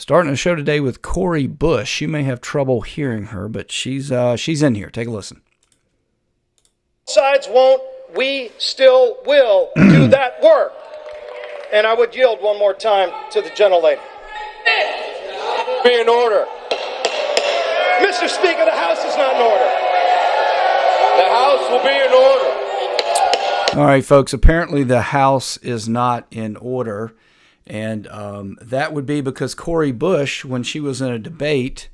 Starting a show today with Cori Bush. You may have trouble hearing her, but she's in here. Take a listen. Sides won't, we still will do that work. And I would yield one more time to the gentlelady. Be in order. Mr. Speaker, the House is not in order. The House will be in order. All right, folks, apparently the House is not in order. And that would be because Cori Bush, when she was in a debate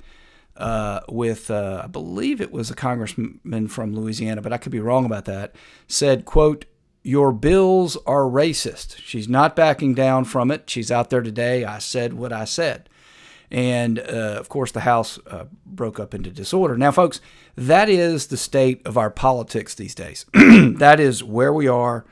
with, I believe it was a congressman from Louisiana, but I could be wrong about that, said, quote, "Your bills are racist." She's not backing down from it. She's out there today. I said what I said. And, of course, the House broke up into disorder. Now, folks, that is the state of our politics these days. That is where we are.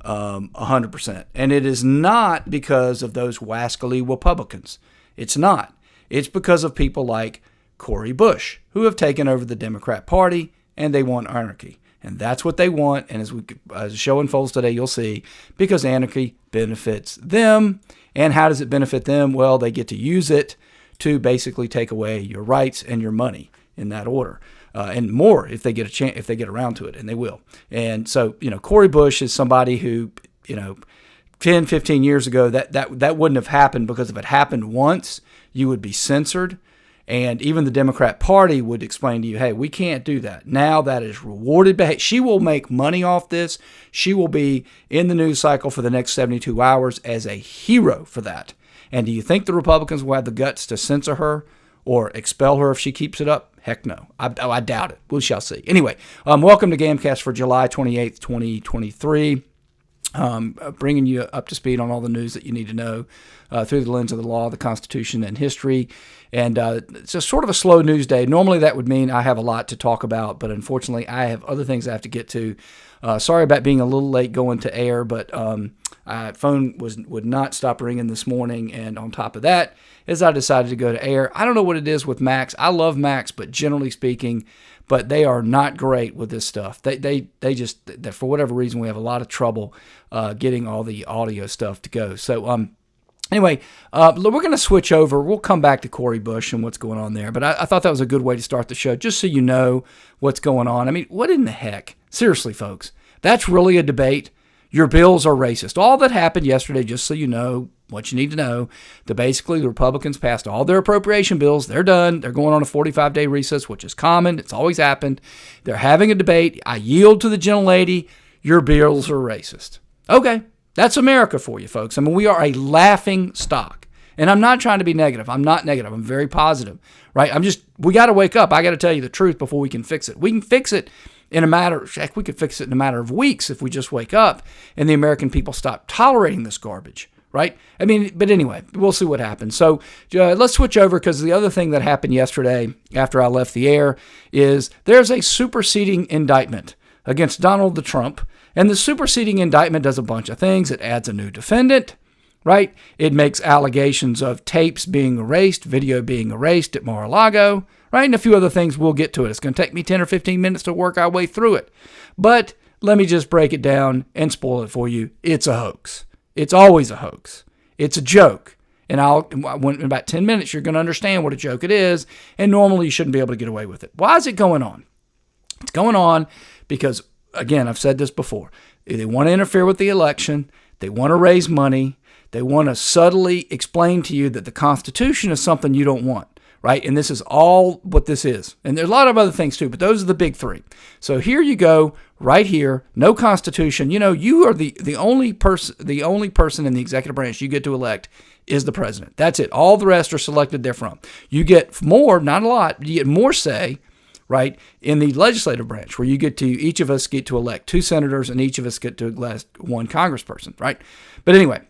100%. And it is not because of those wascally Republicans. It's not. It's because of people like Cori Bush, who have taken over the Democrat Party, and they want anarchy. And that's what they want. And as the show unfolds today, you'll see, because anarchy benefits them. And how does it benefit them? Well, they get to use it to basically take away your rights and your money in that order. And more if they get a chance, if they get around to it, and they will. And so, Cori Bush is somebody who, 10, 15 years ago, that wouldn't have happened, because if it happened once, you would be censored. And even the Democrat Party would explain to you, hey, we can't do that. Now that is rewarded behavior. She will make money off this. She will be in the news cycle for the next 72 hours as a hero for that. And do you think the Republicans will have the guts to censor her or expel her if she keeps it up? Heck no. I doubt it. We shall see. Anyway, welcome to GAMcast for July 28th, 2023. Bringing you up to speed on all the news that you need to know through the lens of the law, the Constitution, and history. And it's a sort of a slow news day. Normally that would mean I have a lot to talk about, but unfortunately I have other things I have to get to. Sorry about being a little late going to air, but phone would not stop ringing this morning. And on top of that, as I decided to go to air, I don't know what it is with Macs. I love Macs, but generally speaking, but they are not great with this stuff. They just, for whatever reason, we have a lot of trouble getting all the audio stuff to go. So anyway, we're going to switch over. We'll come back to Cori Bush and what's going on there. But I thought that was a good way to start the show, just so you know what's going on. I mean, what in the heck? Seriously, folks, that's really a debate. Your bills are racist. All that happened yesterday, just so you know what you need to know, that basically the Republicans passed all their appropriation bills. They're done. They're going on a 45-day recess, which is common. It's always happened. They're having a debate. I yield to the gentlelady. Your bills are racist. Okay, that's America for you, folks. I mean, we are a laughing stock. And I'm not trying to be negative. I'm not negative. I'm very positive, right? We got to wake up. I got to tell you the truth before we can fix it. We can fix it we could fix it in a matter of weeks if we just wake up and the American people stop tolerating this garbage, right? I mean, but anyway, we'll see what happens. So let's switch over, because the other thing that happened yesterday after I left the air is there's a superseding indictment against Donald Trump. And the superseding indictment does a bunch of things. It adds a new defendant, right? It makes allegations of tapes being erased, video being erased at Mar-a-Lago, right? And a few other things. We'll get to it. It's going to take me 10 or 15 minutes to work our way through it. But let me just break it down and spoil it for you. It's a hoax. It's always a hoax. It's a joke. And in about 10 minutes, you're going to understand what a joke it is. And normally you shouldn't be able to get away with it. Why is it going on? It's going on because, again, I've said this before. They want to interfere with the election. They want to raise money. They want to subtly explain to you that the Constitution is something you don't want. Right? And this is all what this is. And there's a lot of other things too, but those are the big three. So here you go, right here, no Constitution. You are the only person in the executive branch you get to elect is the president. That's it. All the rest are selected therefrom. You get more, not a lot, but you get more say, right, in the legislative branch, where each of us get to elect 2 senators and each of us get to elect 1 congressperson, right? But anyway,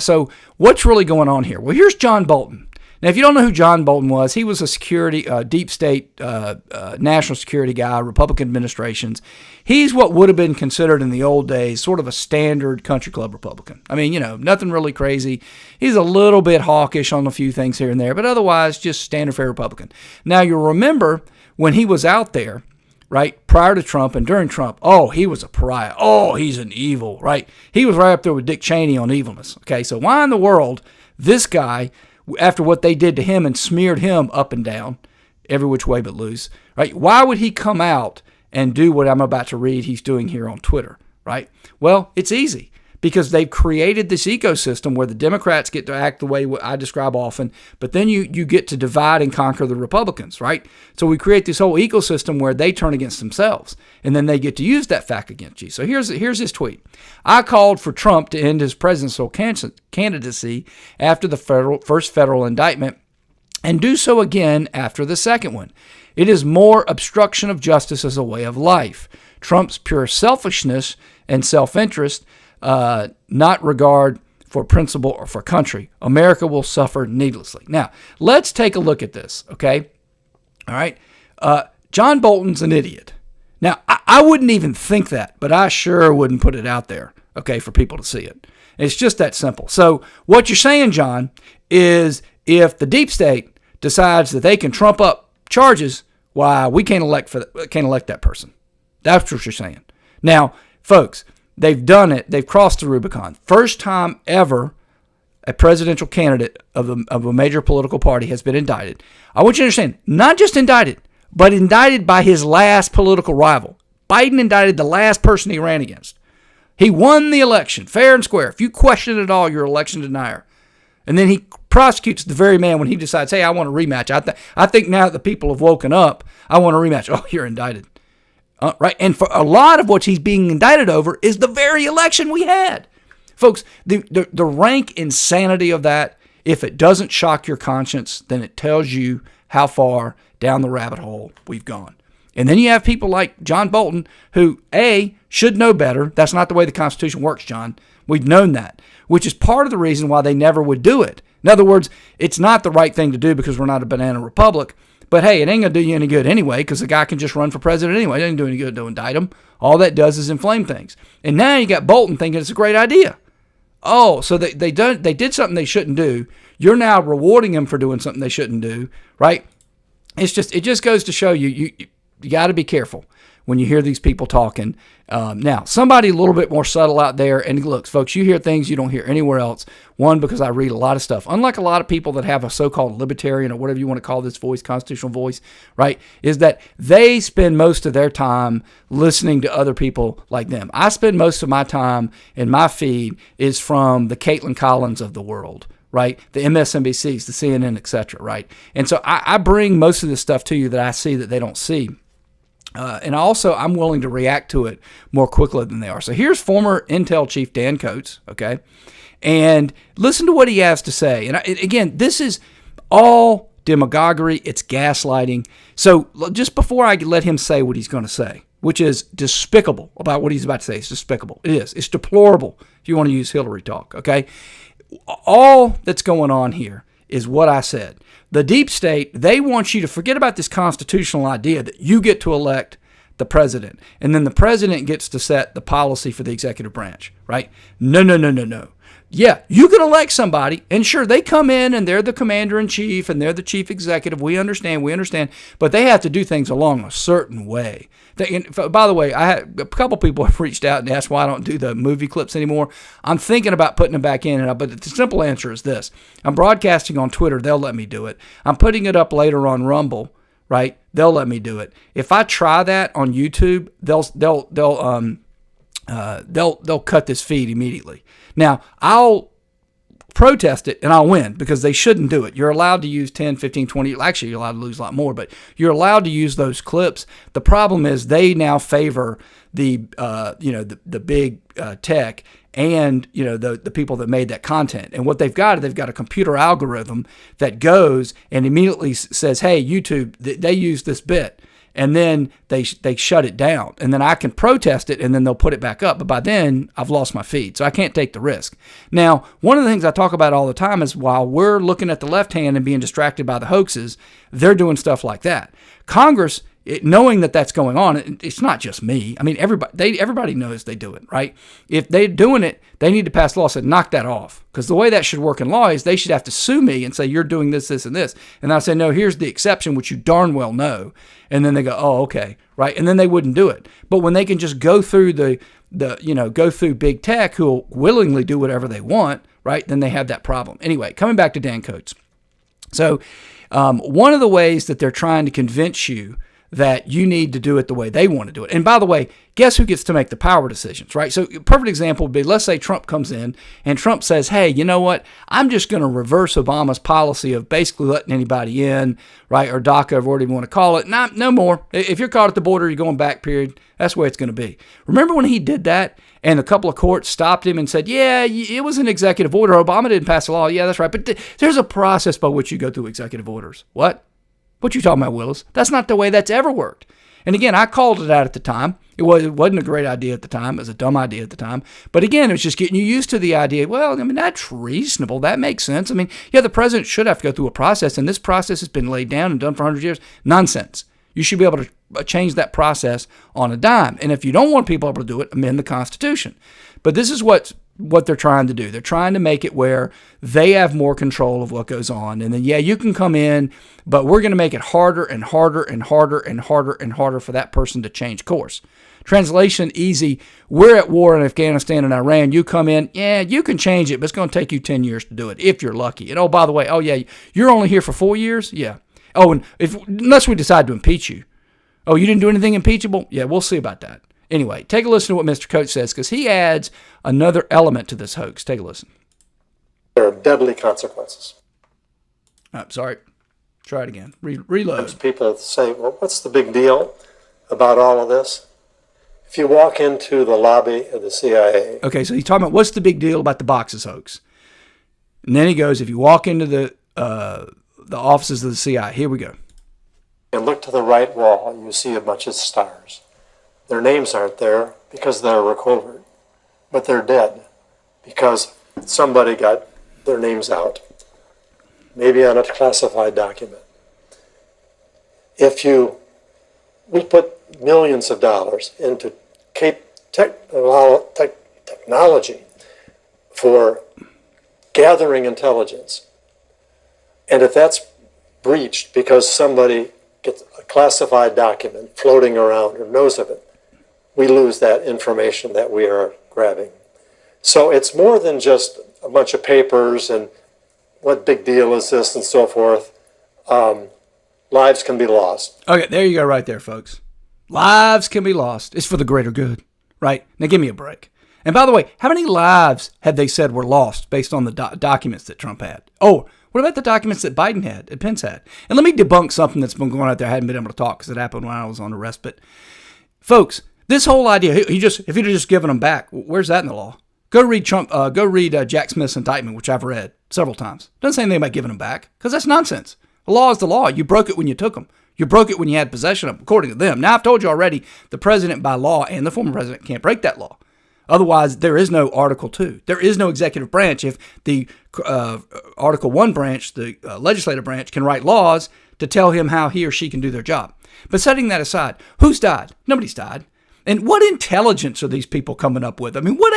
so what's really going on here? Well, here's John Bolton. Now, if you don't know who John Bolton was, he was a deep state national security guy, Republican administrations. He's what would have been considered in the old days sort of a standard country club Republican. I mean, nothing really crazy. He's a little bit hawkish on a few things here and there, but otherwise just standard fare Republican. Now, you'll remember when he was out there, right, prior to Trump and during Trump, oh, he was a pariah. Oh, he's an evil, right? He was right up there with Dick Cheney on evilness. Okay, so why in the world this guy after what they did to him and smeared him up and down, every which way but loose, right? Why would he come out and do what I'm about to read he's doing here on Twitter, right? Well, it's easy. Because they've created this ecosystem where the Democrats get to act the way I describe often, but then you get to divide and conquer the Republicans, right? So we create this whole ecosystem where they turn against themselves, and then they get to use that fact against you. So here's his tweet. I called for Trump to end his presidential candidacy after the first federal indictment and do so again after the second one. It is more obstruction of justice as a way of life. Trump's pure selfishness and self-interest, not regard for principle or for country. America will suffer needlessly. Now, let's take a look at this, okay? All right. John Bolton's an idiot. Now, I wouldn't even think that, but I sure wouldn't put it out there, okay, for people to see it. It's just that simple. So what you're saying, John, is if the deep state decides that they can trump up charges, why, we can't elect that person. That's what you're saying. Now, folks, they've done it. They've crossed the Rubicon. First time ever a presidential candidate of a major political party has been indicted. I want you to understand, not just indicted, but indicted by his last political rival. Biden indicted the last person he ran against. He won the election, fair and square. If you question it at all, you're an election denier. And then he prosecutes the very man when he decides, hey, I want a rematch. I think now that the people have woken up, I want a rematch. Oh, you're indicted. Right, and for a lot of what he's being indicted over is the very election we had. Folks, the rank insanity of that, if it doesn't shock your conscience, then it tells you how far down the rabbit hole we've gone. And then you have people like John Bolton who, A, should know better. That's not the way the Constitution works, John. We've known that, which is part of the reason why they never would do it. In other words, it's not the right thing to do because we're not a banana republic. But hey, it ain't going to do you any good anyway because the guy can just run for president anyway. It doesn't do any good to indict him. All that does is inflame things. And now you got Bolton thinking it's a great idea. Oh, so they did something they shouldn't do. You're now rewarding them for doing something they shouldn't do, right? It just goes to show you got to be careful when you hear these people talking. Now, somebody a little bit more subtle out there, and look, folks, you hear things you don't hear anywhere else. One, because I read a lot of stuff. Unlike a lot of people that have a so-called libertarian or whatever you want to call this voice, constitutional voice, right, is that they spend most of their time listening to other people like them. I spend most of my time, and my feed is from the Caitlin Collins of the world, right? The MSNBCs, the CNN, etc., right? And so I bring most of this stuff to you that I see that they don't see. And also, I'm willing to react to it more quickly than they are. So here's former Intel chief Dan Coates, okay? And listen to what he has to say. And again, this is all demagoguery. It's gaslighting. So just before I let him say what he's going to say, which is despicable about what he's about to say, it's despicable. It is. It's deplorable if you want to use Hillary talk, okay? All that's going on here is what I said. The deep state, they want you to forget about this constitutional idea that you get to elect the president, and then the president gets to set the policy for the executive branch, right? No. Yeah, you can elect somebody, and sure, they come in and they're the commander-in-chief and they're the chief executive. We understand, but they have to do things along a certain way. By the way, I had a couple people have reached out and asked why I don't do the movie clips anymore. I'm thinking about putting them back in, but the simple answer is this. I'm broadcasting on Twitter. They'll let me do it. I'm putting it up later on Rumble, right? They'll let me do it. If I try that on YouTube, they'll cut this feed immediately. Now, I'll protest it and I'll win because they shouldn't do it. You're allowed to use 10, 15, 20. Actually, you're allowed to lose a lot more, but you're allowed to use those clips. The problem is they now favor the big tech and the people that made that content. And what they've got a computer algorithm that goes and immediately says, hey, YouTube, they use this bit. And then they shut it down. And then I can protest it, and then they'll put it back up. But by then, I've lost my feed, so I can't take the risk. Now, one of the things I talk about all the time is while we're looking at the left hand and being distracted by the hoaxes, they're doing stuff like that. Congress, knowing that that's going on, it's not just me. I mean, everybody knows they do it, right? If they're doing it, they need to pass laws that knock that off. Because the way that should work in law is they should have to sue me and say, you're doing this, this, and this. And I say, no, here's the exception, which you darn well know. And then they go, oh, okay, right? And then they wouldn't do it. But when they can just go through go through big tech who will willingly do whatever they want, right? Then they have that problem. Anyway, coming back to Dan Coates. So one of the ways that they're trying to convince you that you need to do it the way they want to do it. And by the way, guess who gets to make the power decisions, right? So a perfect example would be, let's say Trump comes in and Trump says, hey, you know what? I'm just going to reverse Obama's policy of basically letting anybody in, right? Or DACA, or whatever you want to call it. No more. If you're caught at the border, you're going back, period. That's the way it's going to be. Remember when he did that and a couple of courts stopped him and said, yeah, it was an executive order. Obama didn't pass a law. Yeah, that's right. But there's a process by which you go through executive orders. What? What you talking about, Willis? That's not the way that's ever worked. And again, I called it out at the time. It wasn't a great idea at the time. It was a dumb idea at the time. But again, it was just getting you used to the idea. Well, I mean, that's reasonable. That makes sense. I mean, yeah, the president should have to go through a process, and this process has been laid down and done for 100 years. Nonsense. You should be able to change that process on a dime. And if you don't want people able to do it, amend the Constitution. But this is what they're trying to do. They're trying to make it where they have more control of what goes on. And then, yeah, you can come in, but we're going to make it harder and harder and harder and harder and harder for that person to change course. Translation easy. We're at war in Afghanistan and Iran. You come in, yeah, you can change it, but it's going to take you 10 years to do it if you're lucky. And oh, by the way, oh, yeah, you're only here for 4 years? Yeah. Oh, and unless we decide to impeach you. Oh, you didn't do anything impeachable? Yeah, we'll see about that. Anyway, take a listen to what Mr. Coates says, because he adds another element to this hoax. Take a listen. There are deadly consequences. Sorry. Try it again. Reload. People say, well, what's the big deal about all of this? If you walk into the lobby of the CIA... Okay, so he's talking about what's the big deal about the boxes hoax. And then he goes, if you walk into the offices of the CIA, here we go. And look to the right wall, you see a bunch of stars. Their names aren't there because they're recovered, but they're dead because somebody got their names out, maybe on a classified document. We put millions of dollars into technology for gathering intelligence, and if that's breached because somebody gets a classified document floating around or knows of it, we lose that information that we are grabbing. So it's more than just a bunch of papers and what big deal is this and so forth. Lives can be lost. Okay, there you go right there, folks. Lives can be lost. It's for the greater good, right? Now give me a break. And by the way, how many lives had they said were lost based on the documents that Trump had? Oh, what about the documents that Biden had, that Pence had? And let me debunk something that's been going out there. I hadn't been able to talk because it happened when I was on the respite. Folks, this whole idea, if he'd just given them back, where's that in the law? Go read Jack Smith's indictment, which I've read several times. Doesn't say anything about giving them back because that's nonsense. The law is the law. You broke it when you took them. You broke it when you had possession of them, according to them. Now, I've told you already, the president by law and the former president can't break that law. Otherwise, there is no Article 2. There is no executive branch if the Article 1 branch, the legislative branch, can write laws to tell him how he or she can do their job. But setting that aside, who's died? Nobody's died. And what intelligence are these people coming up with? I mean, what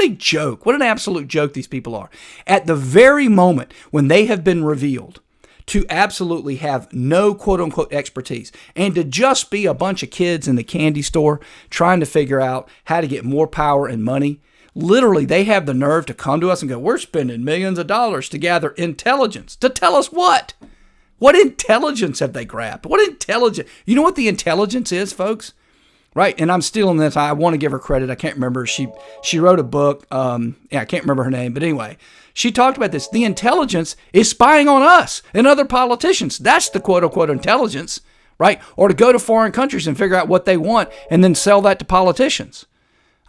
a joke. What an absolute joke these people are. At the very moment when they have been revealed to absolutely have no quote-unquote expertise and to just be a bunch of kids in the candy store trying to figure out how to get more power and money, literally they have the nerve to come to us and go, we're spending millions of dollars to gather intelligence. To tell us what? What intelligence have they grabbed? What intelligence? You know what the intelligence is, folks? Right, and I'm stealing this. I want to give her credit. I can't remember. She wrote a book. I can't remember her name. But anyway, she talked about this. The intelligence is spying on us and other politicians. That's the quote-unquote intelligence, right? Or to go to foreign countries and figure out what they want and then sell that to politicians.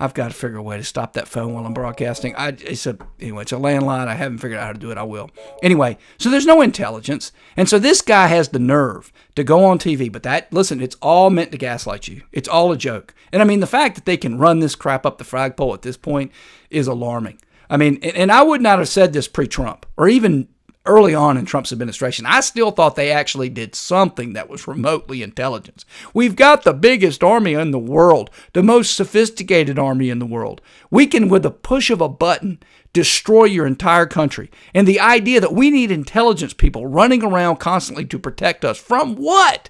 I've got to figure a way to stop that phone while I'm broadcasting. It's a landline. I haven't figured out how to do it. I will. Anyway, so there's no intelligence. And so this guy has the nerve to go on TV. But listen, it's all meant to gaslight you. It's all a joke. And I mean, the fact that they can run this crap up the flagpole at this point is alarming. I mean, and I would not have said this pre-Trump or even early on in Trump's administration. I still thought they actually did something that was remotely intelligence. We've got the biggest army in the world, the most sophisticated army in the world. We can, with a push of a button, destroy your entire country. And the idea that we need intelligence people running around constantly to protect us from what?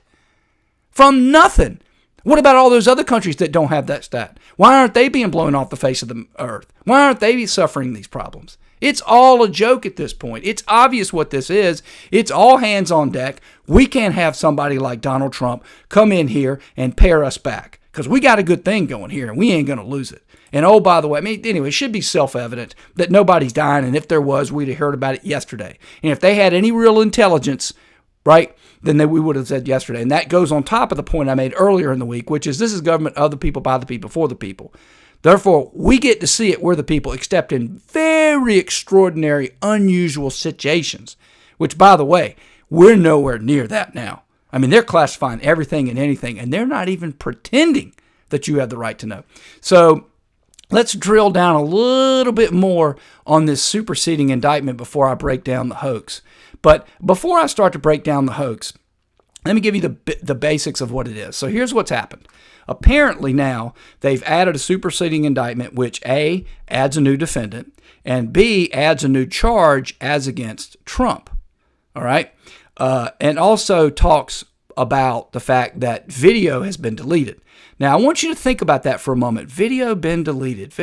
From nothing. What about all those other countries that don't have that stat? Why aren't they being blown off the face of the earth? Why aren't they suffering these problems? It's all a joke at this point. It's obvious what this is. It's all hands on deck. We can't have somebody like Donald Trump come in here and pare us back because we got a good thing going here and we ain't going to lose it. And oh, by the way, anyway, it should be self-evident that nobody's dying. And if there was, we'd have heard about it yesterday. And if they had any real intelligence, right, then we would have said yesterday. And that goes on top of the point I made earlier in the week, which is this is government of the people, by the people, for the people. Therefore, we get to see it, we're the people, except in very extraordinary, unusual situations, which, by the way, we're nowhere near that now. I mean, they're classifying everything and anything, and they're not even pretending that you have the right to know. So let's drill down a little bit more on this superseding indictment before I break down the hoax. But before I start to break down the hoax, let me give you the basics of what it is. So here's what's happened. Apparently now they've added a superseding indictment, which A, adds a new defendant, and B, adds a new charge as against Trump. All right? And also talks about the fact that video has been deleted. Now, I want you to think about that for a moment. Video been deleted,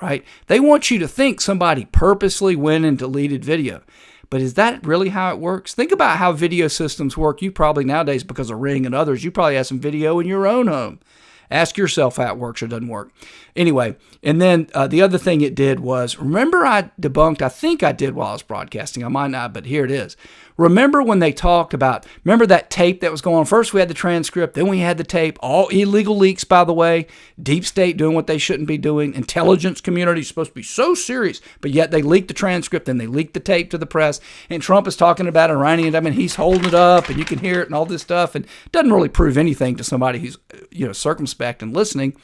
right? They want you to think somebody purposely went and deleted video. But is that really how it works? Think about how video systems work. You probably nowadays, because of Ring and others, you probably have some video in your own home. Ask yourself how it works or doesn't work. Anyway, and then the other thing it did was, remember I debunked, I think I did while I was broadcasting, I might not, but here it is. Remember when they talked about, remember that tape that was going on? First we had the transcript, then we had the tape, all illegal leaks, by the way, deep state doing what they shouldn't be doing, intelligence community is supposed to be so serious, but yet they leaked the transcript and they leaked the tape to the press, and Trump is talking about Iranian, I mean, he's holding it up and you can hear it and all this stuff, and it doesn't really prove anything to somebody who's, circumspect and listening.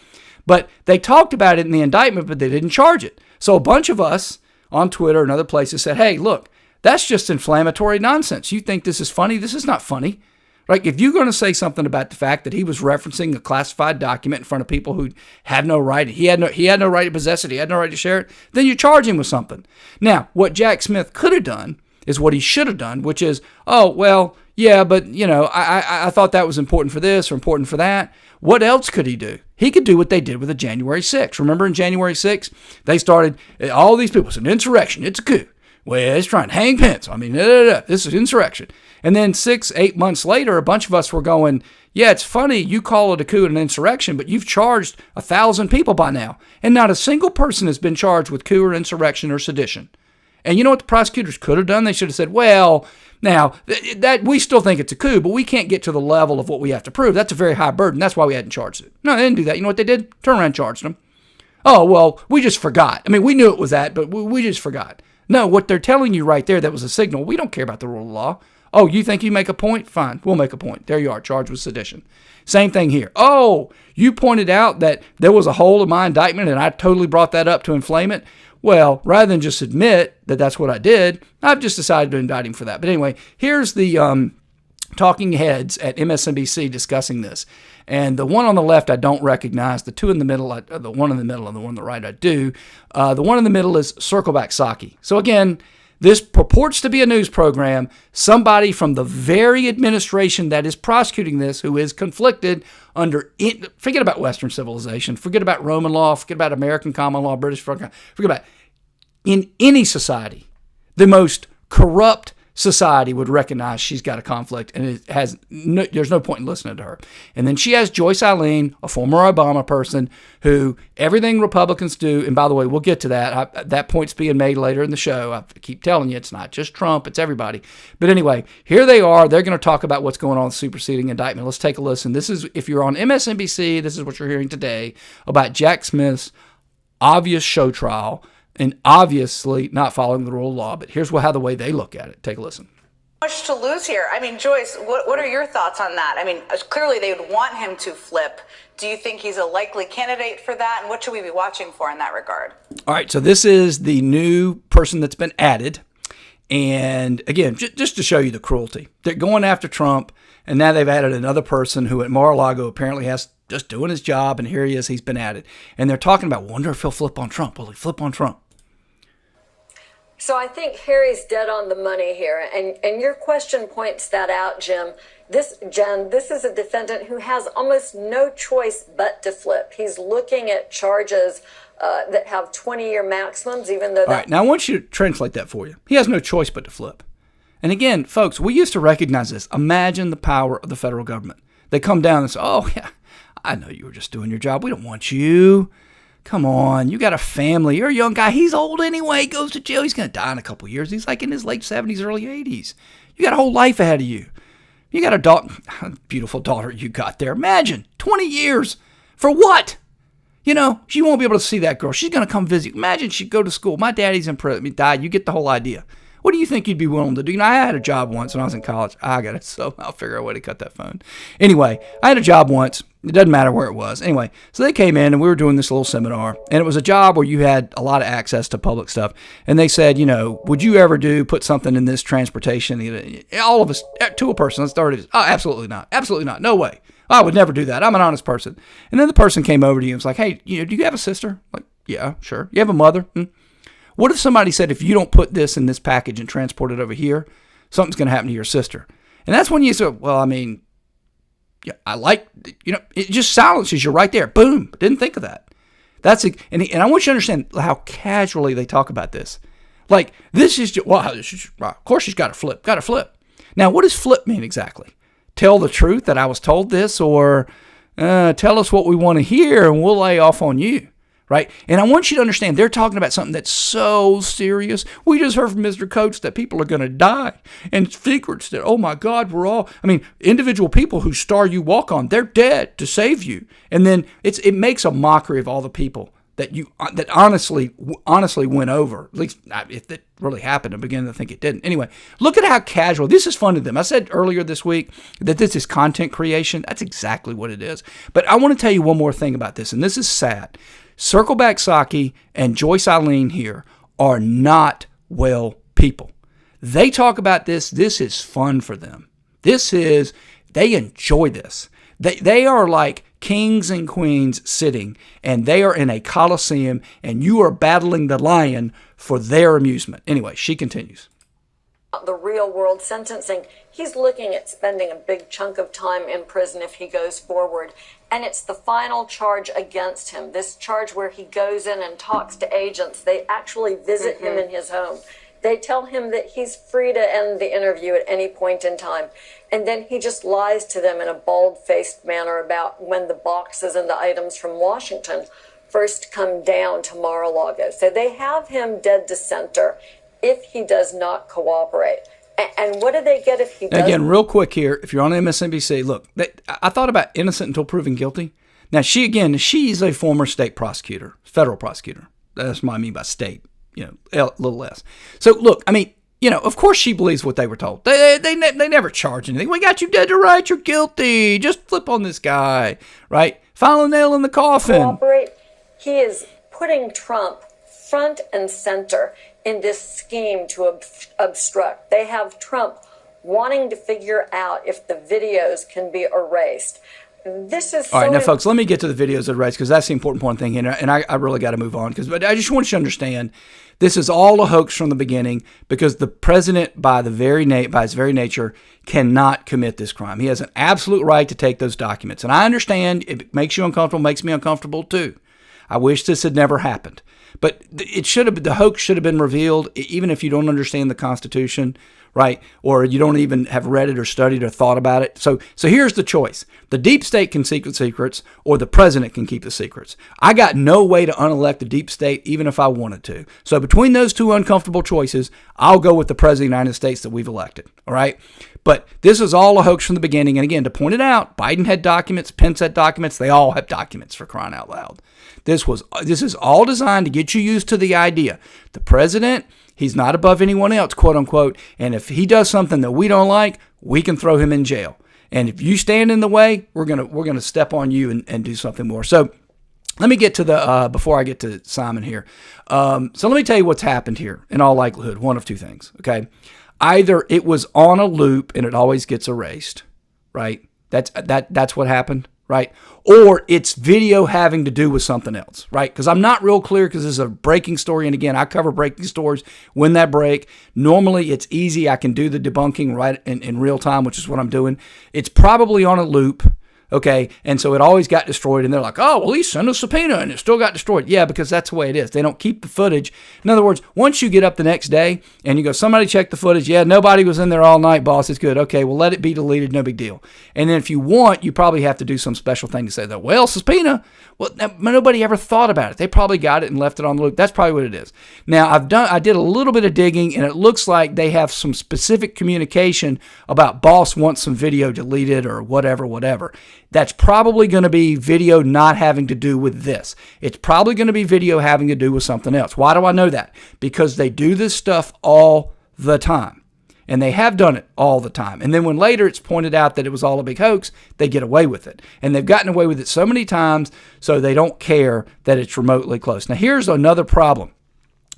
But they talked about it in the indictment, but they didn't charge it. So a bunch of us on Twitter and other places said, hey, look, that's just inflammatory nonsense. You think this is funny? This is not funny. Like, if you're going to say something about the fact that he was referencing a classified document in front of people who have no right, he had no right to possess it, he had no right to share it, then you charge him with something. Now, what Jack Smith could have done is what he should have done, which is, oh, well, yeah, but, I thought that was important for this or important for that. What else could he do? He could do what they did with the January 6th. Remember in January 6th, they started, all these people, it's an insurrection, it's a coup. Well, it's trying to hang Pence. I mean, this is insurrection. And then 6-8 months later, a bunch of us were going, yeah, it's funny, you call it a coup and an insurrection, but you've charged 1,000 people by now. And not a single person has been charged with coup or insurrection or sedition. And you know what the prosecutors could have done? They should have said, well, now, that we still think it's a coup, but we can't get to the level of what we have to prove. That's a very high burden. That's why we hadn't charged it. No, they didn't do that. You know what they did? Turn around and charged them. Oh, well, we just forgot. I mean, we knew it was that, but we just forgot. No, what they're telling you right there, that was a signal. We don't care about the rule of law. Oh, you think you make a point? Fine, we'll make a point. There you are, charged with sedition. Same thing here. Oh, you pointed out that there was a hole in my indictment and I totally brought that up to inflame it. Well, rather than just admit that that's what I did, I've just decided to indict him for that. But anyway, here's the talking heads at MSNBC discussing this. And the one on the left I don't recognize. The two in the middle, the one in the middle and the one on the right I do. The one in the middle is Circleback Psaki. So again, this purports to be a news program. Somebody from the very administration that is prosecuting this, who is conflicted under, forget about Western civilization, forget about Roman law, forget about American common law, British, forget about, in any society, the most corrupt society would recognize she's got a conflict, and there's no point in listening to her. And then she has Joyce Eileen, a former Obama person, who everything Republicans do, and by the way, we'll get to that. That point's being made later in the show. I keep telling you, it's not just Trump, it's everybody. But anyway, here they are. They're going to talk about what's going on with superseding indictment. Let's take a listen. This is, if you're on MSNBC, this is what you're hearing today about Jack Smith's obvious show trial, and obviously not following the rule of law. But here's how the way they look at it. Take a listen. Much to lose here. I mean, Joyce, what are your thoughts on that? I mean, clearly they would want him to flip. Do you think he's a likely candidate for that? And what should we be watching for in that regard? All right, so this is the new person that's been added. And again, just to show you the cruelty. They're going after Trump, and now they've added another person who at Mar-a-Lago apparently has just doing his job, and here he is, he's been added. And they're talking about, wonder if he'll flip on Trump. Will he flip on Trump? So I think Harry's dead on the money here, and your question points that out, Jen, this is a defendant who has almost no choice but to flip. He's looking at charges that have 20-year maximums, even though All right, now I want you to translate that for you. He has no choice but to flip. And again, folks, we used to recognize this. Imagine the power of the federal government. They come down and say, oh, yeah, I know you were just doing your job. We don't want you. Come on, you got a family. You're a young guy. He's old anyway. He goes to jail. He's going to die in a couple of years. He's like in his late 70s, early 80s. You got a whole life ahead of you. You got a beautiful daughter you got there. Imagine, 20 years. For what? You know, she won't be able to see that girl. She's going to come visit. Imagine she'd go to school. My daddy's in prison. He died. You get the whole idea. What do you think you'd be willing to do? You know, I had a job once when I was in college. I got it, so I'll figure out a way to cut that phone. Anyway, I had a job once. It doesn't matter where it was. Anyway, so they came in and we were doing this little seminar, and it was a job where you had a lot of access to public stuff. And they said, you know, would you ever put something in this transportation? All of us, to a person, let's start it. Oh, absolutely not. Absolutely not. No way. I would never do that. I'm an honest person. And then the person came over to you and was like, hey, do you have a sister? Like, yeah, sure. You have a mother? What if somebody said, if you don't put this in this package and transport it over here, something's going to happen to your sister? And that's when you say, well, I mean, yeah, it just silences you right there. Boom. Didn't think of that. And I want you to understand how casually they talk about this. Like, this is just, of course she's got to flip. Got to flip. Now, what does flip mean exactly? Tell the truth that I was told this, or tell us what we want to hear and we'll lay off on you. Right? And I want you to understand, they're talking about something that's so serious. We just heard from Mr. Coates that people are going to die. And secrets that, oh my God, individual people whose star you walk on, they're dead to save you. And then it makes a mockery of all the people that honestly went over. At least if it really happened, I'm beginning to think it didn't. Anyway, look at how casual. This is fun to them. I said earlier this week that this is content creation. That's exactly what it is. But I want to tell you one more thing about this, and this is sad. Circleback Psaki and Joyce Eileen here are not well people. They talk about this. This is fun for them. They enjoy this. They are like kings and queens sitting, and they are in a coliseum, and you are battling the lion for their amusement. Anyway, she continues. The real world sentencing, he's looking at spending a big chunk of time in prison if he goes forward. And it's the final charge against him, this charge where he goes in and talks to agents. They actually visit him in his home. They tell him that he's free to end the interview at any point in time. And then he just lies to them in a bald-faced manner about when the boxes and the items from Washington first come down to Mar-a-Lago. So they have him dead to center if he does not cooperate. And what do they get if he does? Again, real quick here, if you're on MSNBC, look, I thought about innocent until proven guilty. Now, she's a former state prosecutor, federal prosecutor. That's what I mean by state, a little less. So, look, I mean, of course she believes what they were told. They never charge anything. We got you dead to rights. You're guilty. Just flip on this guy, right? File a nail in the coffin. Cooperate. He is putting Trump front and center in this scheme to obstruct. They have Trump wanting to figure out if the videos can be erased. This is all right. Now, folks, let me get to the videos erased because that's the important point thing here, and I really got to move on but I just want you to understand this is all a hoax from the beginning because the president, by his very nature, cannot commit this crime. He has an absolute right to take those documents, and I understand it makes you uncomfortable, makes me uncomfortable too. I wish this had never happened. But the hoax should have been revealed, even if you don't understand the Constitution, right? Or you don't even have read it or studied or thought about it. So here's the choice. The deep state can keep the secrets, or the president can keep the secrets. I got no way to unelect the deep state, even if I wanted to. So between those two uncomfortable choices, I'll go with the president of the United States that we've elected, all right? But this is all a hoax from the beginning. And again, to point it out, Biden had documents, Pence had documents. They all have documents, for crying out loud. This is all designed to get you used to the idea. The president, he's not above anyone else, quote unquote. And if he does something that we don't like, we can throw him in jail. And if you stand in the way, we're gonna step on you and do something more. So let me get to before I get to Simon here. So let me tell you what's happened here. In all likelihood, one of two things. Okay, either it was on a loop and it always gets erased, right? That's what happened. Right? Or it's video having to do with something else, right? Because I'm not real clear because this is a breaking story. And again, I cover breaking stories when that break. Normally it's easy. I can do the debunking right in real time, which is what I'm doing. It's probably on a loop. Okay, and so it always got destroyed, and they're like, oh, well, he sent a subpoena, and it still got destroyed. Yeah, because that's the way it is. They don't keep the footage. In other words, once you get up the next day, and you go, somebody check the footage. Yeah, nobody was in there all night, boss. It's good. Okay, well, let it be deleted. No big deal. And then if you want, you probably have to do some special thing to say that, well, subpoena. Well, nobody ever thought about it. They probably got it and left it on the loop. That's probably what it is. Now, I did a little bit of digging, and it looks like they have some specific communication about boss wants some video deleted or whatever. That's probably going to be video not having to do with this. It's probably going to be video having to do with something else. Why do I know that? Because they do this stuff all the time. And they have done it all the time. And then when later it's pointed out that it was all a big hoax, they get away with it. And they've gotten away with it so many times, so they don't care that it's remotely close. Now, here's another problem.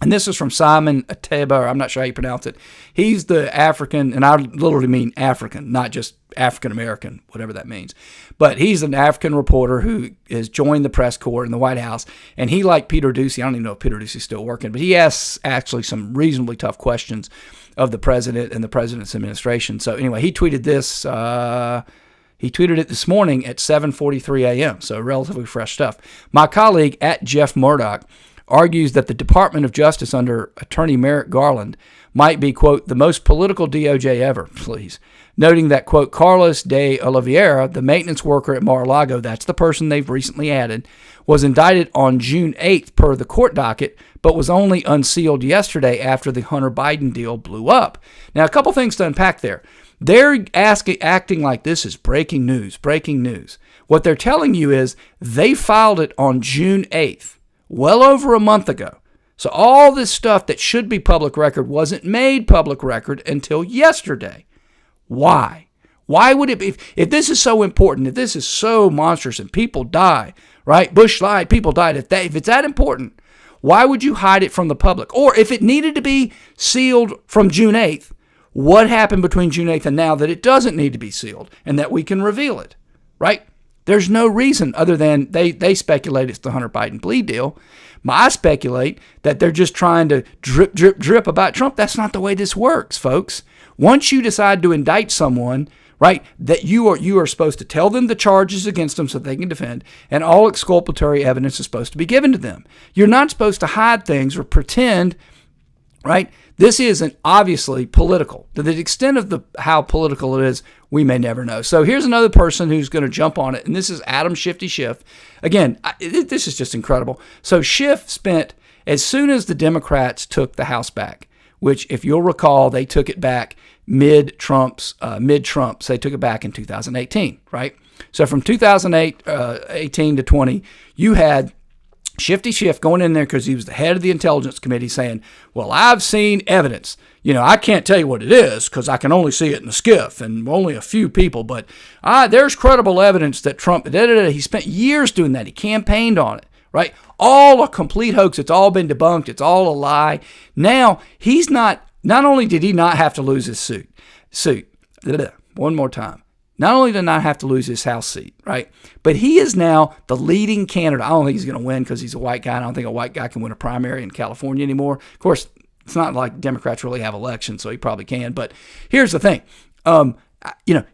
And this is from Simon Ateba, or I'm not sure how you pronounce it. He's the African, and I literally mean African, not just African-American, whatever that means. But he's an African reporter who has joined the press corps in the White House. And he, like Peter Doocy, I don't even know if Peter Doocy's still working, but he asks actually some reasonably tough questions of the president and the president's administration. So anyway, he tweeted this. He tweeted it this morning at 7:43 a.m., so relatively fresh stuff. My colleague at Jeff Murdoch argues that the Department of Justice under Attorney Merrick Garland might be, quote, the most political DOJ ever, please. Noting that, quote, Carlos de Oliveira, the maintenance worker at Mar-a-Lago, that's the person they've recently added, was indicted on June 8th per the court docket, but was only unsealed yesterday after the Hunter Biden deal blew up. Now, a couple things to unpack there. They're acting like this is breaking news. What they're telling you is they filed it on June 8th. Well over a month ago. So all this stuff that should be public record wasn't made public record until yesterday. Why? Why would it be? If this is so important, if this is so monstrous and people die, right? Bush lied, people died. If it's that important, why would you hide it from the public? Or if it needed to be sealed from June 8th, what happened between June 8th and now that it doesn't need to be sealed and that we can reveal it, right? There's no reason other than they speculate it's the Hunter Biden plea deal. I speculate that they're just trying to drip about Trump. That's not the way this works, folks. Once you decide to indict someone, right, that you are supposed to tell them the charges against them so they can defend, and all exculpatory evidence is supposed to be given to them. You're not supposed to hide things or pretend, right? This isn't obviously political. To the extent of how political it is, we may never know. So here's another person who's going to jump on it, and this is Adam Shifty Schiff. Again, this is just incredible. So Schiff spent, as soon as the Democrats took the House back, which if you'll recall, they took it back mid-Trumps. They took it back in 2018, right? So from 2018 to 20, you had Shifty Schiff going in there because he was the head of the Intelligence Committee saying, well, I've seen evidence. I can't tell you what it is because I can only see it in the skiff and only a few people, but there's credible evidence that Trump, he spent years doing that. He campaigned on it, right? All a complete hoax. It's all been debunked. It's all a lie. Now, not only did he not have to lose his one more time. Not only did not have to lose his House seat, right? But he is now the leading candidate. I don't think he's going to win because he's a white guy. I don't think a white guy can win a primary in California anymore. Of course, it's not like Democrats really have elections, so he probably can. But here's the thing.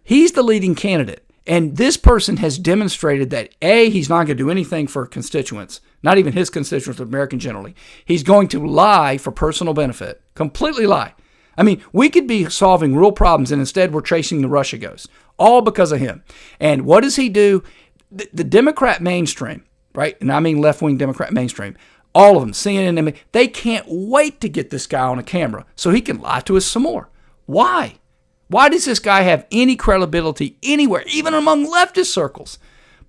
He's the leading candidate. And this person has demonstrated that, A, he's not going to do anything for constituents, not even his constituents, but American generally. He's going to lie for personal benefit, completely lie. I mean, we could be solving real problems, and instead we're chasing the Russia ghost, all because of him. And what does he do? The Democrat mainstream, right? And I mean left-wing Democrat mainstream, all of them, CNN, they can't wait to get this guy on a camera so he can lie to us some more. Why? Why does this guy have any credibility anywhere, even among leftist circles?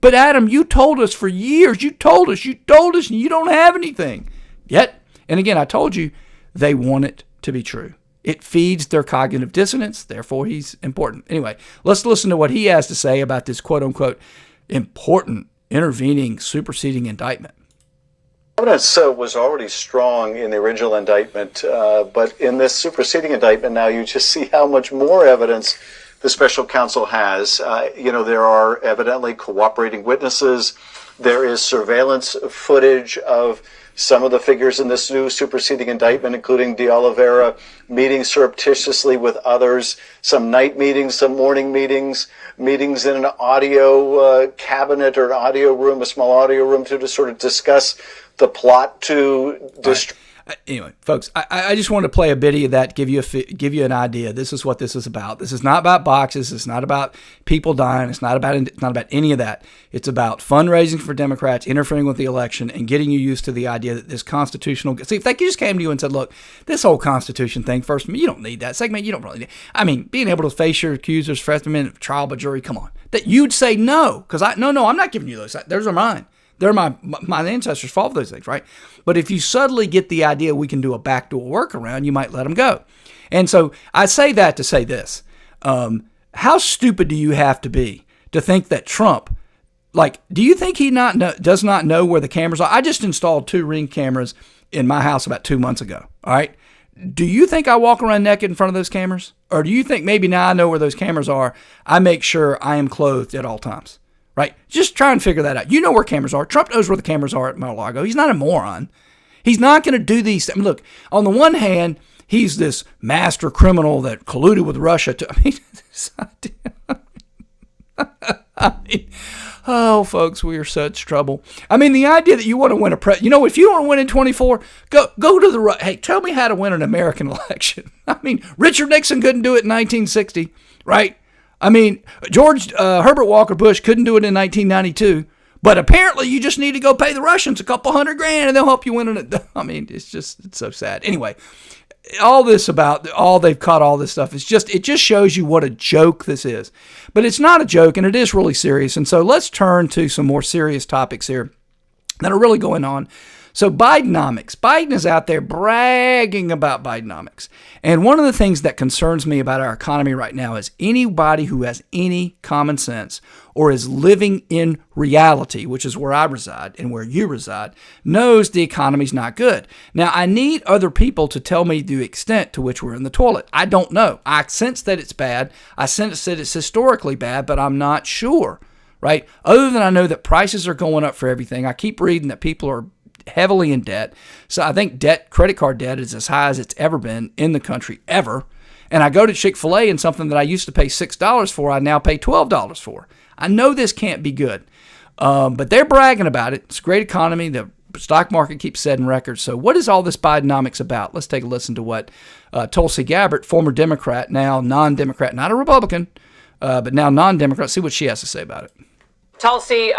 But Adam, you told us for years, you told us, and you don't have anything. Yet, and again, I told you, they want it to be true. It feeds their cognitive dissonance, therefore he's important. Anyway, let's listen to what he has to say about this quote-unquote important intervening superseding indictment. Evidence was already strong in the original indictment, but in this superseding indictment now you just see how much more evidence the special counsel has. There are evidently cooperating witnesses. There is surveillance footage of some of the figures in this new superseding indictment, including De Oliveira meeting surreptitiously with others, some night meetings, some morning meetings, meetings in an audio cabinet or an audio room, a small audio room, to sort of discuss the plot to destroy. Anyway, folks, I just wanted to play a bit of that, give you an idea. This is what this is about. This is not about boxes. It's not about people dying. It's not about any of that. It's about fundraising for Democrats, interfering with the election, and getting you used to the idea that this constitutional. See, if they just came to you and said, "Look, this whole Constitution thing. First, you don't need that. Second, you don't really need. I mean, being able to face your accusers, first amendment trial by jury. Come on, that you'd say no, because no, I'm not giving you those. Those are mine. They're my ancestors fought for those things, right? But if you subtly get the idea we can do a backdoor workaround, you might let them go. And so I say that to say this. How stupid do you have to be to think that Trump, do you think he does not know where the cameras are? I just installed 2 Ring cameras in my house about 2 months ago, all right? Do you think I walk around naked in front of those cameras? Or do you think maybe now I know where those cameras are, I make sure I am clothed at all times? Right? Just try and figure that out. You know where cameras are. Trump knows where the cameras are at Mar-a-Lago. He's not a moron. He's not going to do these. I mean, look, on the one hand, he's this master criminal that colluded with Russia to. Oh, folks, we are such trouble. I mean, the idea that you want to win if you don't want to win in 24, go to the right. Hey, tell me how to win an American election. I mean, Richard Nixon couldn't do it in 1960, right? I mean, Herbert Walker Bush couldn't do it in 1992, but apparently you just need to go pay the Russians a couple $100,000 and they'll help you win it. I mean, it's so sad. Anyway, they've caught all this stuff. It just shows you what a joke this is. But it's not a joke, and it is really serious. And so let's turn to some more serious topics here that are really going on. So Bidenomics. Biden is out there bragging about Bidenomics. And one of the things that concerns me about our economy right now is anybody who has any common sense or is living in reality, which is where I reside and where you reside, knows the economy's not good. Now, I need other people to tell me the extent to which we're in the toilet. I don't know. I sense that it's bad. I sense that it's historically bad, but I'm not sure, right? Other than I know that prices are going up for everything. I keep reading that people are heavily in debt. So I think credit card debt is as high as it's ever been in the country ever. And I go to Chick-fil-A and something that I used to pay $6 for, I now pay $12 for. I know this can't be good. But they're bragging about it. It's a great economy. The stock market keeps setting records. So what is all this Bidenomics about? Let's take a listen to what Tulsi Gabbard, former Democrat, now non-Democrat, not a Republican, but now non-Democrat, see what she has to say about it. Tulsi,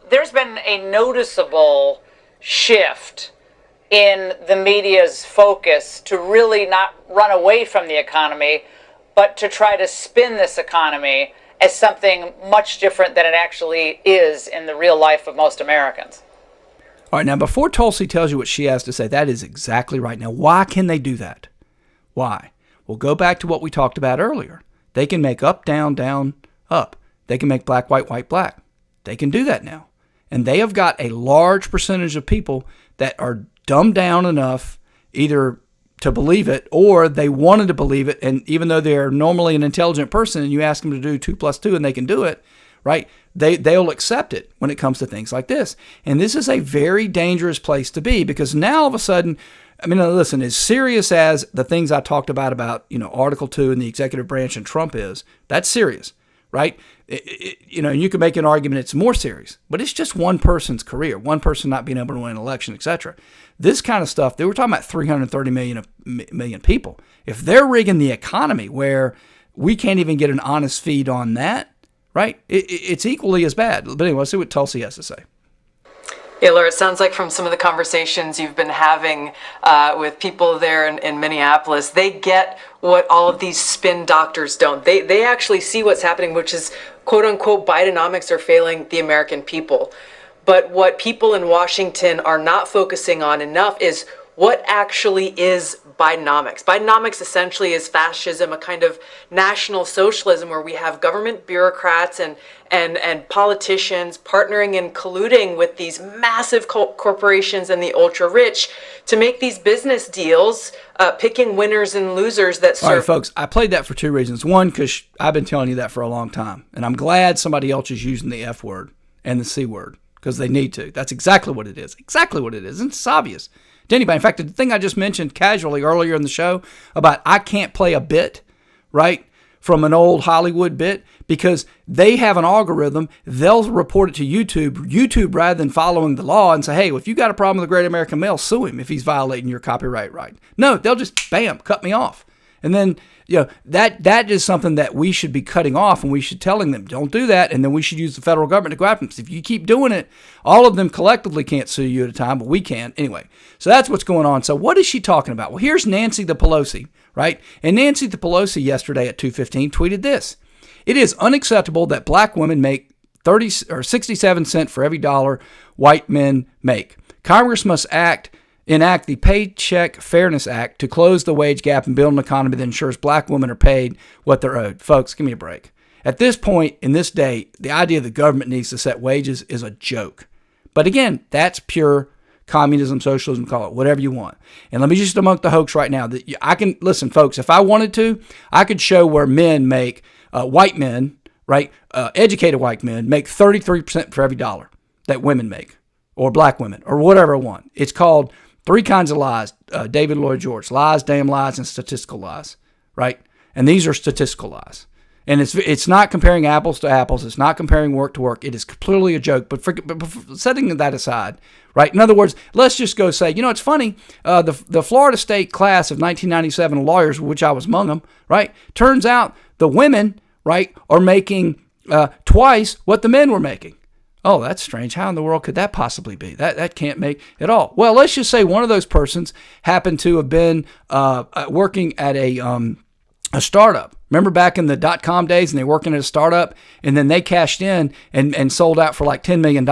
there's been a noticeable shift in the media's focus to really not run away from the economy, but to try to spin this economy as something much different than it actually is in the real life of most Americans. All right, now before Tulsi tells you what she has to say, that is exactly right. Now, why can they do that? Why? Well, go back to what we talked about earlier. They can make up, down, down, up. They can make black, white, white, black. They can do that now. And they have got a large percentage of people that are dumbed down enough either to believe it or they wanted to believe it. And even though they're normally an intelligent person and you ask them to do 2 + 2 and they can do it, right? They'll accept it when it comes to things like this. And this is a very dangerous place to be because now all of a sudden, I mean, listen, as serious as the things I talked about, Article 2 and the executive branch and Trump is, that's serious, right? You can make an argument it's more serious, but it's just one person's career, one person not being able to win an election, etc. This kind of stuff, they were talking about 330 million people. If they're rigging the economy where we can't even get an honest feed on that, right, it's equally as bad. But anyway, let's see what Tulsi has to say. Yeah, Laura, it sounds like from some of the conversations you've been having with people there in Minneapolis, they get what all of these spin doctors don't. They actually see what's happening, which is, quote unquote, Bidenomics are failing the American people. But what people in Washington are not focusing on enough is what actually is Bidenomics. Bidenomics essentially is fascism, a kind of national socialism where we have government bureaucrats and politicians partnering and colluding with these massive corporations and the ultra-rich to make these business deals, picking winners and losers that serve. All right, folks, I played that for 2 reasons. One, because I've been telling you that for a long time, and I'm glad somebody else is using the F word and the C word. because they need to. That's exactly what it is. Exactly what it is. And it's obvious to anybody. In fact, the thing I just mentioned casually earlier in the show about I can't play a bit, right, from an old Hollywood bit, because they have an algorithm. They'll report it to YouTube rather than following the law and say, hey, well, if you got a problem with the great American male, sue him if he's violating your copyright right. No, they'll just, bam, cut me off. And then, that is something that we should be cutting off, and we should telling them, don't do that. And then we should use the federal government to go after them. If you keep doing it, all of them collectively can't sue you at a time, but we can. Anyway, so that's what's going on. So what is she talking about? Well, here's Nancy the Pelosi, right? And Nancy the Pelosi yesterday at 2:15 tweeted this. It is unacceptable that black women make 30 or 67 cents for every dollar white men make. Congress must enact the Paycheck Fairness Act to close the wage gap and build an economy that ensures black women are paid what they're owed. Folks, give me a break. At this point in this day, the idea the government needs to set wages is a joke. But again, that's pure communism, socialism, call it whatever you want. And let me just debunk the hoax right now. That I can listen, folks. If I wanted to, I could show where men make white men, right, educated white men make 33% for every dollar that women make, or black women, or whatever I want. It's called Three Kinds of Lies. David Lloyd George: lies, damn lies, and statistical lies, right? And these are statistical lies. And it's not comparing apples to apples. It's not comparing work to work. It is clearly a joke. But setting that aside, right? In other words, let's just go say, it's funny. The Florida State class of 1997 lawyers, which I was among them, right? Turns out the women, right, are making twice what the men were making. Oh, that's strange. How in the world could that possibly be? That can't make at all. Well, let's just say one of those persons happened to have been working at a startup. Remember back in the .com days, and they were working at a startup, and then they cashed in and sold out for like $10 million,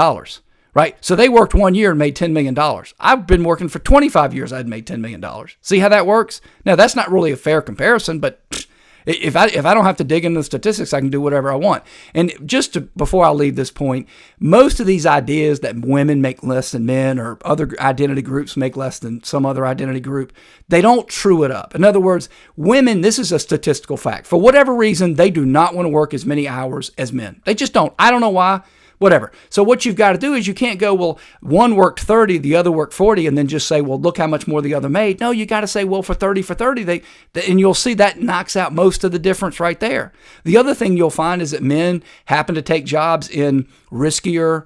right? So they worked 1 year and made $10 million. I've been working for 25 years. I'd made $10 million. See how that works? Now, that's not really a fair comparison, but if I don't have to dig into the statistics, I can do whatever I want. And before I leave this point, most of these ideas that women make less than men or other identity groups make less than some other identity group, they don't true it up. In other words, women, this is a statistical fact. For whatever reason, they do not want to work as many hours as men. They just don't. I don't know why. Whatever. So what you've got to do is you can't go, well, one worked 30, the other worked 40, and then just say, well, look how much more the other made. No, you got to say, well, for 30, and you'll see that knocks out most of the difference right there. The other thing you'll find is that men happen to take jobs in riskier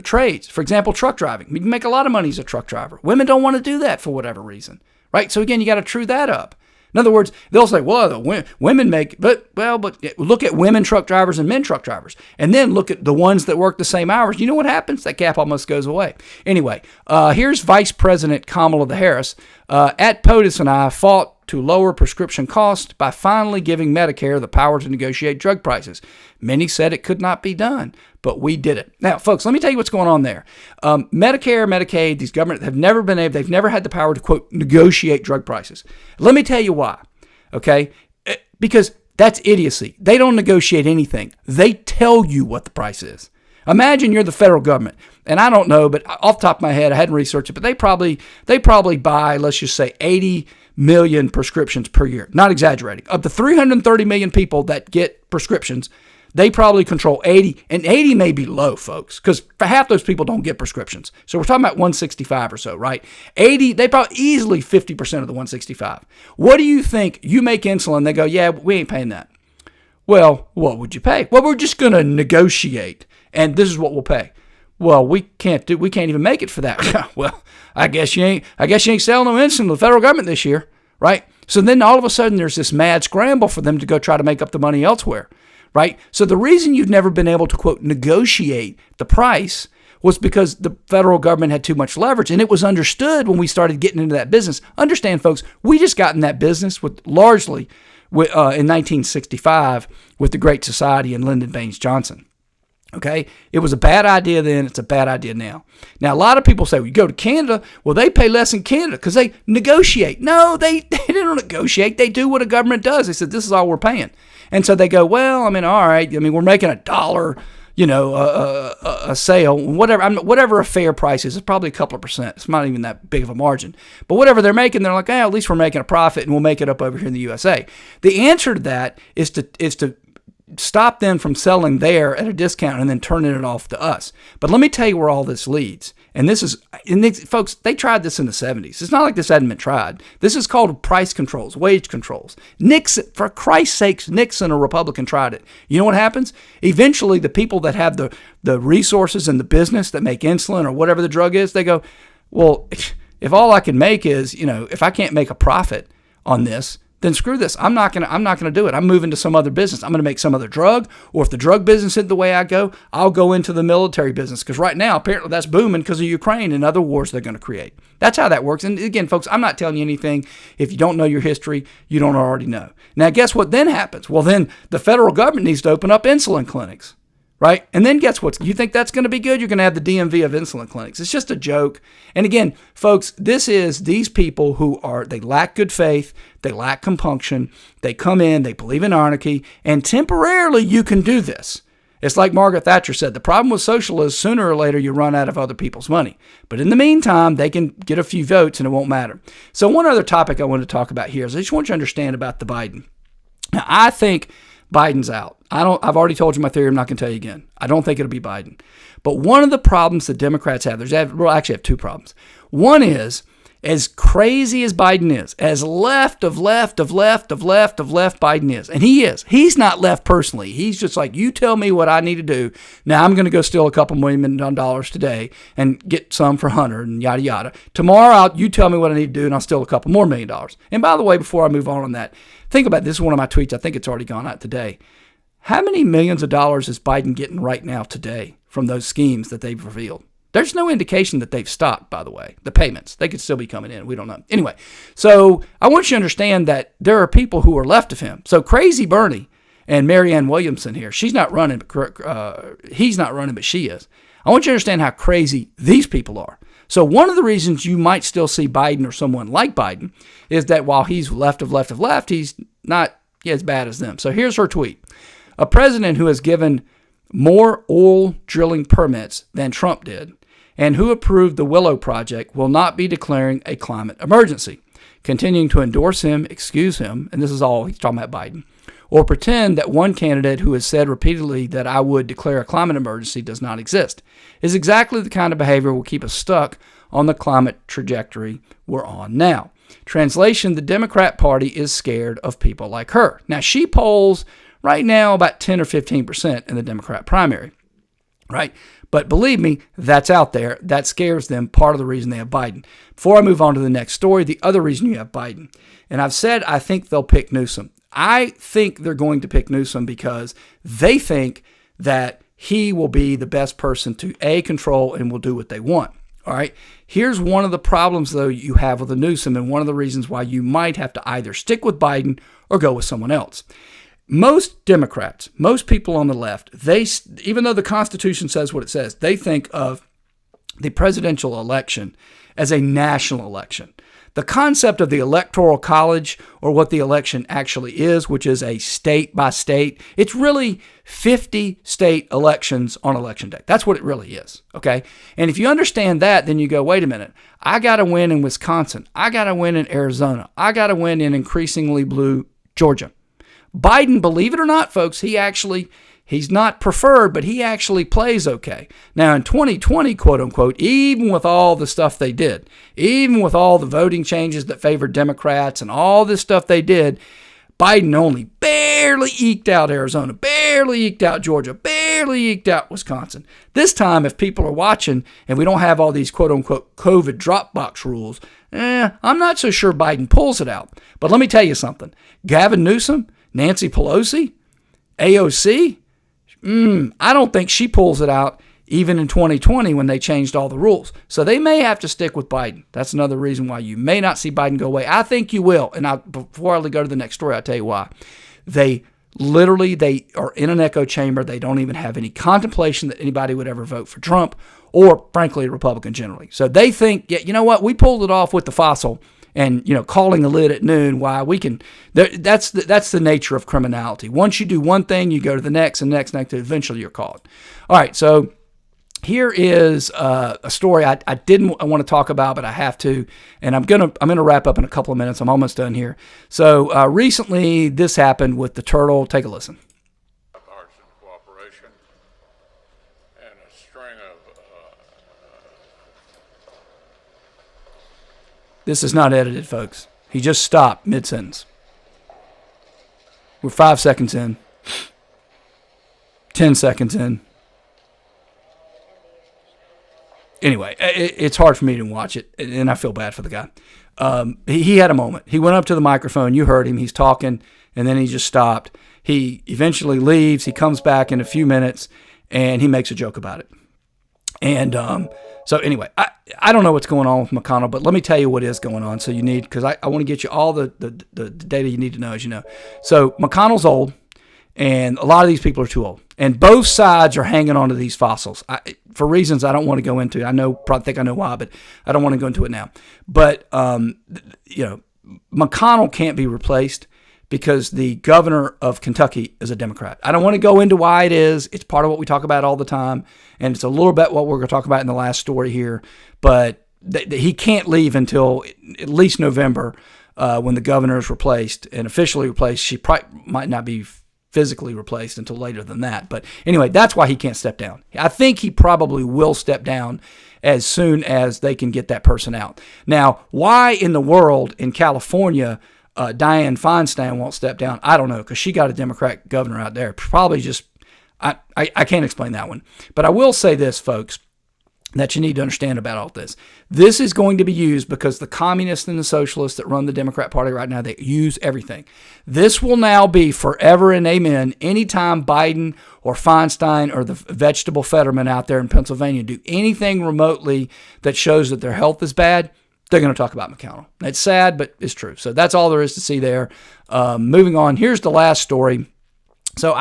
trades. For example, truck driving. You can make a lot of money as a truck driver. Women don't want to do that for whatever reason, right? So again, you got to true that up. In other words, they'll say, well, the women make, but look at women truck drivers and men truck drivers, and then look at the ones that work the same hours. You know what happens? That gap almost goes away. Anyway, here's Vice President Kamala Harris. At POTUS and I fought to lower prescription costs by finally giving Medicare the power to negotiate drug prices. Many said it could not be done, but we did it. Now, folks, let me tell you what's going on there. Medicare, Medicaid, these government they've never had the power to, quote, negotiate drug prices. Let me tell you why, okay? Because that's idiocy. They don't negotiate anything. They tell you what the price is. Imagine you're the federal government, and I don't know, but off the top of my head, I hadn't researched it, but they probably buy, let's just say, 80 million prescriptions per year. Not exaggerating. Of the 330 million people that get prescriptions, they probably control 80, and 80 may be low, folks, because for half those people don't get prescriptions. So we're talking about 165 or so, right? 80, they probably easily 50% of the 165. What do you think? You make insulin, they go, yeah, we ain't paying that. Well, what would you pay? Well, we're just going to negotiate, and this is what we'll pay. Well, we can't even make it for that. Well, I guess you ain't selling no insulin to the federal government this year, right? So then all of a sudden there's this mad scramble for them to go try to make up the money elsewhere, right? So the reason you've never been able to, quote, negotiate the price was because the federal government had too much leverage, and it was understood when we started getting into that business. Understand, folks, we just got in that business largely in 1965 with the Great Society and Lyndon Baines Johnson. Okay, it was a bad idea then. It's a bad idea now. Now, a lot of people say, well, you go to Canada, well, they pay less in Canada because they negotiate. No, they don't negotiate. They do what a government does. They said, this is all we're paying. And so they go, well, all right. We're making $1, a sale, whatever a fair price is. It's probably a couple of percent. It's not even that big of a margin. But whatever they're making, they're like, at least we're making a profit and we'll make it up over here in the USA. The answer to that is to stop them from selling there at a discount and then turning it off to us. But let me tell you where all this leads. And folks, they tried this in the 70s. It's not like this hadn't been tried. This is called price controls, wage controls. Nixon, for Christ's sakes, Nixon, a Republican, tried it. You know what happens? Eventually, the people that have the resources and the business that make insulin or whatever the drug is, they go, well, if all I can make is, if I can't make a profit on this, then screw this. I'm not gonna do it. I'm moving to some other business. I'm gonna make some other drug, or if the drug business isn't the way I go, I'll go into the military business, because right now apparently that's booming because of Ukraine and other wars they're going to create. That's how that works. And again, folks, I'm not telling you anything. If you don't know your history, you don't already know. Now, guess what then happens? Well, then the federal government needs to open up insulin clinics. Right? And then guess what? You think that's going to be good? You're going to have the DMV of insulin clinics. It's just a joke. And again, folks, these people who they lack good faith, they lack compunction, they come in, they believe in anarchy, and temporarily you can do this. It's like Margaret Thatcher said, the problem with socialists, sooner or later you run out of other people's money. But in the meantime, they can get a few votes and it won't matter. So one other topic I want to talk about here is I just want you to understand about the Biden. Now, I think Biden's out. I've already told you my theory. I'm not going to tell you again. I don't think it'll be Biden. But one of the problems the Democrats have, I actually have two problems. One is, as crazy as Biden is, as left Biden is, and he is, he's not left personally. He's just like, you tell me what I need to do. Now I'm going to go steal a couple $1 million today and get some for Hunter and yada, yada. Tomorrow, you tell me what I need to do and I'll steal a couple more $1 million. And by the way, before I move on that, think about this. Is one of my tweets. I think it's already gone out today. How many millions of dollars is Biden getting right now today from those schemes that they've revealed? There's no indication that they've stopped, by the way, the payments. They could still be coming in. We don't know. Anyway, so I want you to understand that there are people who are left of him. So Crazy Bernie and Marianne Williamson here, she's not running, he's not running, but she is. I want you to understand how crazy these people are. So one of the reasons you might still see Biden or someone like Biden is that while he's left, he's not as bad as them. So here's her tweet. A president who has given more oil drilling permits than Trump did and who approved the Willow Project will not be declaring a climate emergency, continuing to endorse him, excuse him, and this is all he's talking about Biden, or pretend that one candidate who has said repeatedly that I would declare a climate emergency does not exist, is exactly the kind of behavior will keep us stuck on the climate trajectory we're on now. Translation, the Democrat Party is scared of people like her. Now, she polls right now about 10 or 15% in the Democrat primary, right? But believe me, that's out there. That scares them. Part of the reason they have Biden. Before I move on to the next story, the other reason you have Biden, and I've said I think they'll pick Newsom. I think they're going to pick Newsom because they think that he will be the best person to control and will do what they want. All right. Here's one of the problems, though, you have with the Newsom, and one of the reasons why you might have to either stick with Biden or go with someone else. Most Democrats, most people on the left, even though the Constitution says what it says, they think of the presidential election as a national election. The concept of the Electoral College, or what the election actually is, which is a state by state, it's really 50 state elections on election day. That's what it really is, okay? And if you understand that, then you go, wait a minute, I got to win in Wisconsin. I got to win in Arizona. I got to win in increasingly blue Georgia. Biden, believe it or not, folks, he's not preferred, but he actually plays okay. Now, in 2020, quote unquote, even with all the stuff they did, even with all the voting changes that favored Democrats and all this stuff they did, Biden only barely eked out Arizona, barely eked out Georgia, barely eked out Wisconsin. This time, if people are watching and we don't have all these quote unquote COVID drop box rules, I'm not so sure Biden pulls it out. But let me tell you something. Gavin Newsom, Nancy Pelosi, AOC, I don't think she pulls it out even in 2020 when they changed all the rules. So they may have to stick with Biden. That's another reason why you may not see Biden go away. I think you will. And before I go to the next story, I'll tell you why. They are in an echo chamber. They don't even have any contemplation that anybody would ever vote for Trump or, frankly, a Republican generally. So they think, yeah, you know what? We pulled it off with the fossil. And, calling a lid at noon, why we can, that's the nature of criminality. Once you do one thing, you go to the next and next, eventually you're caught. All right, so here is a story I want to talk about, but I have to, and I'm gonna wrap up in a couple of minutes. I'm almost done here. So recently, this happened with the turtle. Take a listen. This is not edited, folks. He just stopped mid-sentence. We're 5 seconds in. 10 seconds in. Anyway, it's hard for me to watch it, and I feel bad for the guy. He had a moment. He went up to the microphone. You heard him. He's talking, and then he just stopped. He eventually leaves. He comes back in a few minutes, and he makes a joke about it. And so anyway, I don't know what's going on with McConnell, but let me tell you what is going on. So you need, because I want to get you all the data you need to know, as you know. So McConnell's old, and a lot of these people are too old. And both sides are hanging on to these fossils for reasons I don't want to go into. Probably think I know why, but I don't want to go into it now. But, McConnell can't be replaced because the governor of Kentucky is a Democrat. I don't want to go into why it is. It's part of what we talk about all the time, and it's a little bit what we're going to talk about in the last story here. But he can't leave until at least November when the governor is replaced and officially replaced. She probably might not be physically replaced until later than that. But anyway, that's why he can't step down. I think he probably will step down as soon as they can get that person out. Now, why in the world in California Dianne Feinstein won't step down, I don't know, because she got a Democrat governor out there. Probably just, I can't explain that one. But I will say this, folks, that you need to understand about all this. This is going to be used because the communists and the socialists that run the Democrat Party right now, they use everything. This will now be forever and amen. Anytime Biden or Feinstein or the vegetable Fetterman out there in Pennsylvania do anything remotely that shows that their health is bad, they're going to talk about McConnell. It's sad, but it's true. So that's all there is to see there. Moving on, here's the last story. So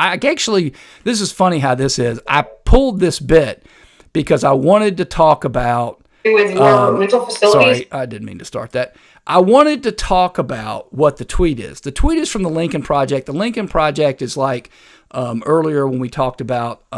this is funny how this is. I pulled this bit because I wanted to talk about with your mental facilities. Sorry, I didn't mean to start that. I wanted to talk about what the tweet is. The tweet is from the Lincoln Project. The Lincoln Project is like earlier when we talked about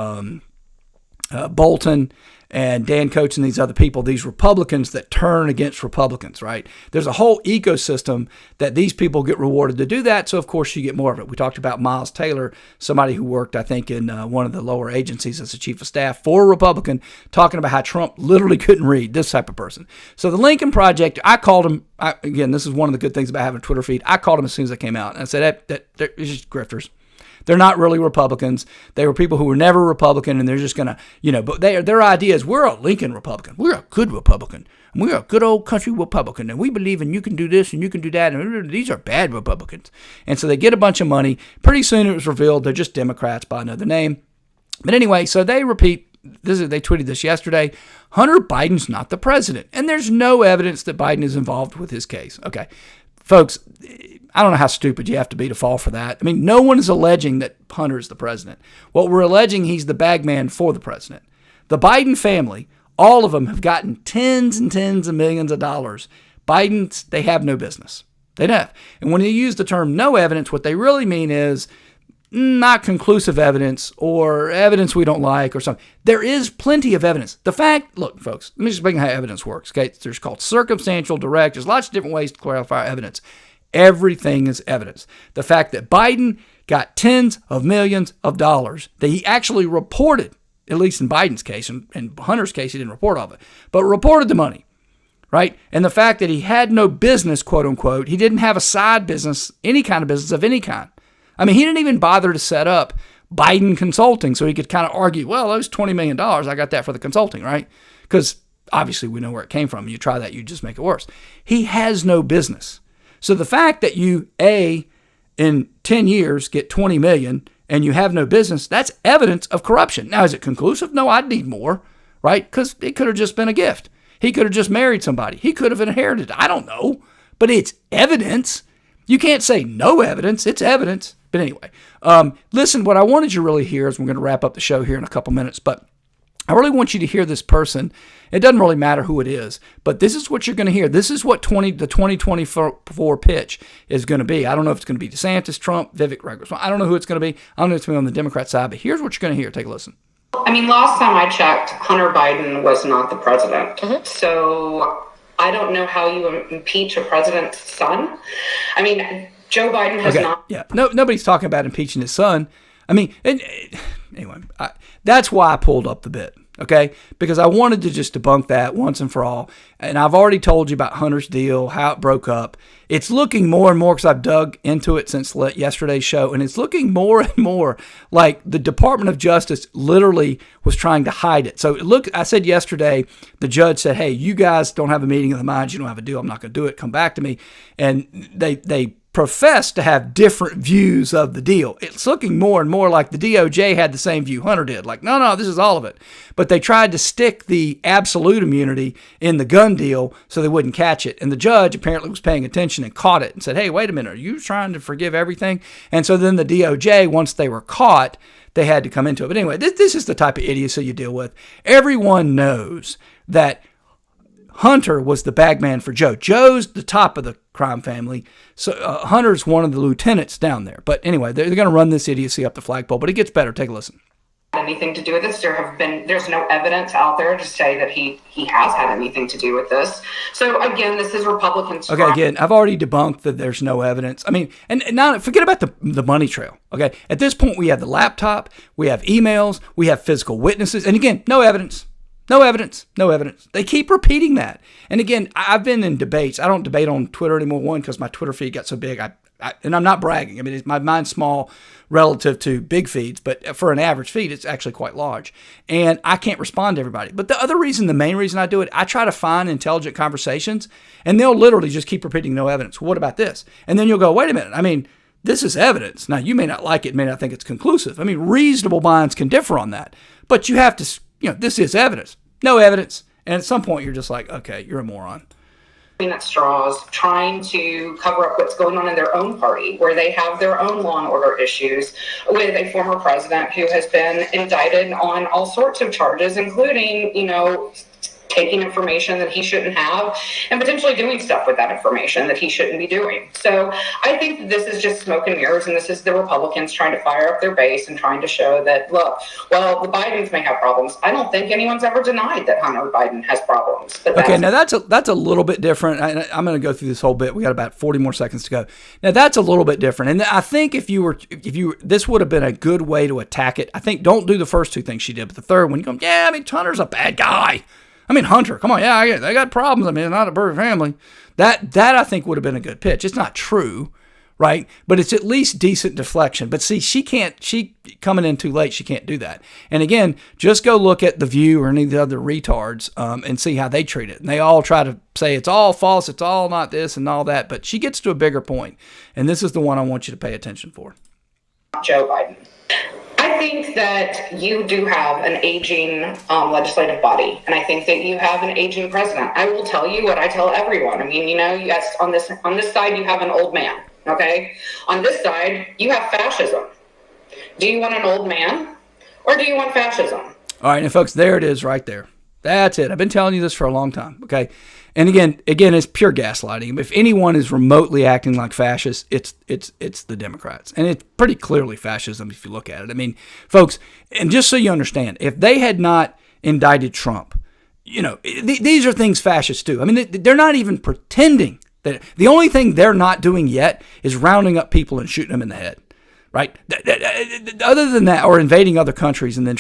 Bolton and Dan Coates and these other people, these Republicans that turn against Republicans, right? There's a whole ecosystem that these people get rewarded to do that, so of course you get more of it. We talked about Miles Taylor, somebody who worked, I think, in one of the lower agencies as a chief of staff for a Republican, talking about how Trump literally couldn't read, this type of person. So the Lincoln Project, I called him, again, this is one of the good things about having a Twitter feed, I called him as soon as I came out, and I said, they're just grifters. They're not really Republicans. They were people who were never Republican, and they're just going to, but their idea is we're a Lincoln Republican. We're a good Republican. And we're a good old country Republican, and we believe in you can do this and you can do that, and these are bad Republicans. And so they get a bunch of money. Pretty soon it was revealed they're just Democrats by another name. But anyway, so they repeat, they tweeted this yesterday, Hunter Biden's not the president, and there's no evidence that Biden is involved with his case. Okay, folks, I don't know how stupid you have to be to fall for that. I mean, no one is alleging that Hunter is the president. What we're alleging, he's the bag man for the president. The Biden family, all of them have gotten tens and tens of millions of dollars. Biden's, they have no business. They don't. And when they use the term no evidence, what they really mean is not conclusive evidence or evidence we don't like or something. There is plenty of evidence. The fact, look, folks, let me just explain how evidence works. Okay, there's called circumstantial, direct. There's lots of different ways to clarify evidence. Everything is evidence. The fact that Biden got tens of millions of dollars that he actually reported, at least in Biden's case, and in Hunter's case, he didn't report all of it, but reported the money, right? And the fact that he had no business, quote unquote, he didn't have a side business, any kind of business of any kind. I mean, he didn't even bother to set up Biden Consulting so he could kind of argue, well, those $20 million, I got that for the consulting, right? Because obviously we know where it came from. You try that, you just make it worse. He has no business. So the fact that you, in 10 years get 20 million and you have no business, that's evidence of corruption. Now, is it conclusive? No, I'd need more, right? Because it could have just been a gift. He could have just married somebody. He could have inherited. I don't know. But it's evidence. You can't say no evidence. It's evidence. But anyway, listen, what I wanted you to really hear is we're going to wrap up the show here in a couple minutes, but I really want you to hear this person. It doesn't really matter who it is, but this is what you're going to hear. This is what the 2024 pitch is going to be. I don't know if it's going to be DeSantis, Trump, Vivek Ramaswamy. I don't know who it's going to be. I don't know if it's going to be on the Democrat side, but here's what you're going to hear. Take a listen. I mean, last time I checked, Hunter Biden was not the president. Mm-hmm. So I don't know how you impeach a president's son. I mean, Joe Biden has not. Yeah, nobody's talking about impeaching his son. I mean, anyway, that's why I pulled up the bit. okay? Because I wanted to just debunk that once and for all. And I've already told you about Hunter's deal, how it broke up. It's looking more and more, because I've dug into it since yesterday's show, and it's looking more and more like the Department of Justice literally was trying to hide it. So look, I said yesterday, the judge said, hey, you guys don't have a meeting of the minds. You don't have a deal. I'm not going to do it. Come back to me. And they profess to have different views of the deal. It's looking more and more like the DOJ had the same view Hunter did. Like, no, this is all of it. But they tried to stick the absolute immunity in the gun deal so they wouldn't catch it. And the judge apparently was paying attention and caught it and said, hey, wait a minute, are you trying to forgive everything? And so then the DOJ, once they were caught, they had to come into it. But anyway, this is the type of idiocy you deal with. Everyone knows that Hunter was the bag man for Joe. Joe's the top of the crime family. So Hunter's one of the lieutenants down there. But anyway, they're going to run this idiocy up the flagpole. But it gets better. Take a listen. Anything to do with this? There's no evidence out there to say that he has had anything to do with this. So again, this is Republicans. Okay, again, I've already debunked that there's no evidence. I mean, and now forget about the money trail. Okay, at this point, we have the laptop, we have emails, we have physical witnesses, and again, no evidence. No evidence. No evidence. They keep repeating that. And again, I've been in debates. I don't debate on Twitter anymore, one, because my Twitter feed got so big. And I'm not bragging. I mean, my mind's small relative to big feeds, but for an average feed, it's actually quite large. And I can't respond to everybody. But the main reason I do it, I try to find intelligent conversations, and they'll literally just keep repeating no evidence. What about this? And then you'll go, wait a minute. I mean, this is evidence. Now, you may not like it, may not think it's conclusive. I mean, reasonable minds can differ on that. But you have to, this is evidence. No evidence. And at some point, you're just like, okay, you're a moron. At straws, trying to cover up what's going on in their own party, where they have their own law and order issues with a former president who has been indicted on all sorts of charges, including, taking information that he shouldn't have and potentially doing stuff with that information that he shouldn't be doing. So I think that this is just smoke and mirrors, and this is the Republicans trying to fire up their base and trying to show that, look, well, the Bidens may have problems. I don't think anyone's ever denied that Hunter Biden has problems. But okay, now that's a little bit different. I'm going to go through this whole bit. We got about 40 more seconds to go. Now that's a little bit different, and I think if you this would have been a good way to attack it. I think don't do the first two things she did, but the third one, you go, yeah, I mean, Hunter's a bad guy. I mean, Hunter, come on, yeah, they got problems. I mean, not a perfect family. That I think would have been a good pitch. It's not true, right? But it's at least decent deflection. But see, she coming in too late, she can't do that. And again, just go look at The View or any of the other retards and see how they treat it. And they all try to say it's all false, it's all not this and all that. But she gets to a bigger point. And this is the one I want you to pay attention for. Joe Biden. I think that you do have an aging legislative body, and I think that you have an aging president. I will tell you what I tell everyone. I mean, yes, on this side you have an old man, okay? On this side, you have fascism. Do you want an old man, or do you want fascism? All right, and folks, there it is right there. That's it. I've been telling you this for a long time, okay? And again, it's pure gaslighting. If anyone is remotely acting like fascists, it's the Democrats. And it's pretty clearly fascism if you look at it. I mean, folks, and just so you understand, if they had not indicted Trump, these are things fascists do. I mean, they're not even pretending that. The only thing they're not doing yet is rounding up people and shooting them in the head, right? Other than that, or invading other countries and then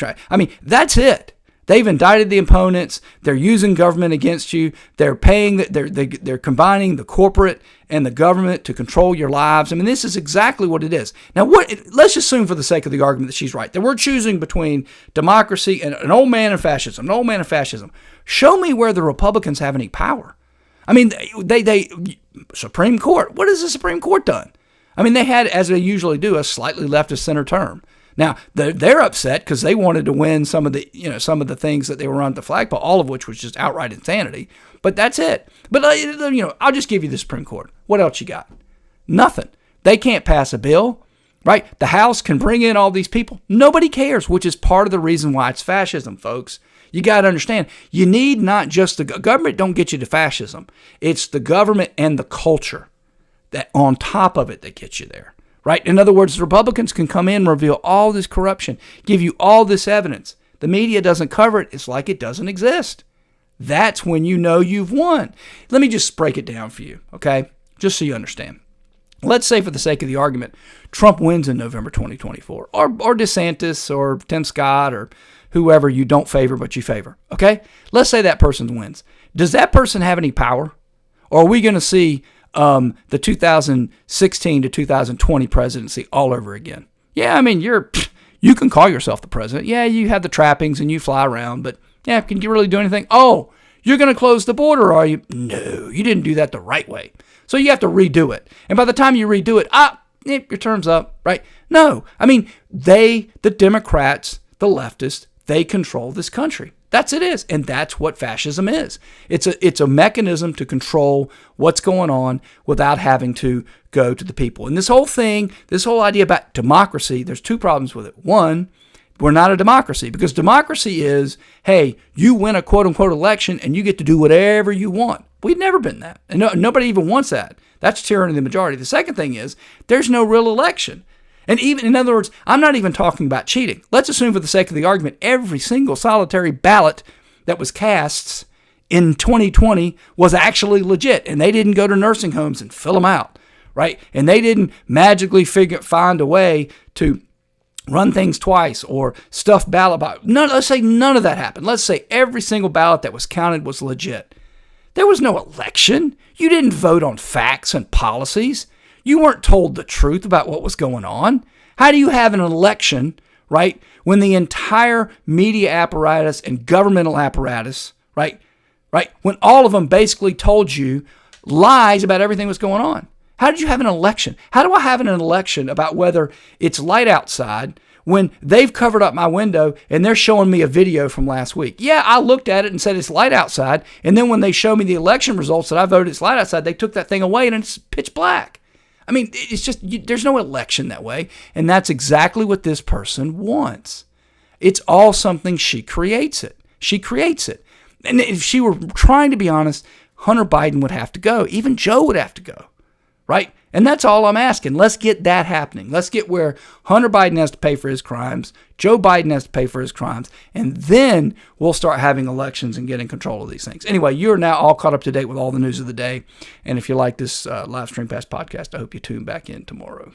that's it. They've indicted the opponents. They're using government against you. They're paying. They're combining the corporate and the government to control your lives. I mean, this is exactly what it is. Now, let's assume for the sake of the argument that she's right, that we're choosing between democracy and an old man and fascism. An old man and fascism. Show me where the Republicans have any power. I mean, they Supreme Court. What has the Supreme Court done? I mean, they had, as they usually do, a slightly leftist center term. Now, they're upset because they wanted to win some of the things that they were on the flagpole, all of which was just outright insanity. But that's it. But, I'll just give you the Supreme Court. What else you got? Nothing. They can't pass a bill, right? The House can bring in all these people. Nobody cares, which is part of the reason why it's fascism, folks. You got to understand, you need not just the government don't get you to fascism. It's the government and the culture that on top of it that gets you there. Right? In other words, the Republicans can come in and reveal all this corruption, give you all this evidence. The media doesn't cover it. It's like it doesn't exist. That's when you know you've won. Let me just break it down for you, okay? Just so you understand. let's say for the sake of the argument, Trump wins in November 2024, or DeSantis or Tim Scott or whoever you don't favor but you favor, okay? Let's say that person wins. Does that person have any power? Or are we going to see the 2016 to 2020 presidency all over again? Yeah, I mean, you can call yourself the president. Yeah, you have the trappings and you fly around, but yeah, can you really do anything? Oh, you're going to close the border, are you? No, you didn't do that the right way. So you have to redo it. And by the time you redo it, your term's up, right? No, I mean, the Democrats, the leftists, they control this country. That's it is. And that's what fascism is. It's a mechanism to control what's going on without having to go to the people. And this whole idea about democracy, there's two problems with it. One, we're not a democracy, because democracy is, hey, you win a quote-unquote election and you get to do whatever you want. We've never been that. And nobody even wants that. That's tyranny of the majority. The second thing is there's no real election. And even, in other words, I'm not even talking about cheating. Let's assume for the sake of the argument, every single solitary ballot that was cast in 2020 was actually legit, and they didn't go to nursing homes and fill them out, right? And they didn't magically find a way to run things twice or stuff ballot box. Let's say none of that happened. Let's say every single ballot that was counted was legit. There was no election. You didn't vote on facts and policies. You weren't told the truth about what was going on. How do you have an election, right, when the entire media apparatus and governmental apparatus, right, when all of them basically told you lies about everything that's going on? How did you have an election? How do I have an election about whether it's light outside when they've covered up my window and they're showing me a video from last week? Yeah, I looked at it and said it's light outside. And then when they show me the election results that I voted it's light outside, they took that thing away and it's pitch black. I mean, it's just, there's no election that way. And that's exactly what this person wants. It's all something she creates it. She creates it. And if she were trying to be honest, Hunter Biden would have to go. Even Joe would have to go. Right? And that's all I'm asking. Let's get that happening. Let's get where Hunter Biden has to pay for his crimes, Joe Biden has to pay for his crimes, and then we'll start having elections and getting control of these things. Anyway, you're now all caught up to date with all the news of the day. And if you like this live stream past podcast, I hope you tune back in tomorrow.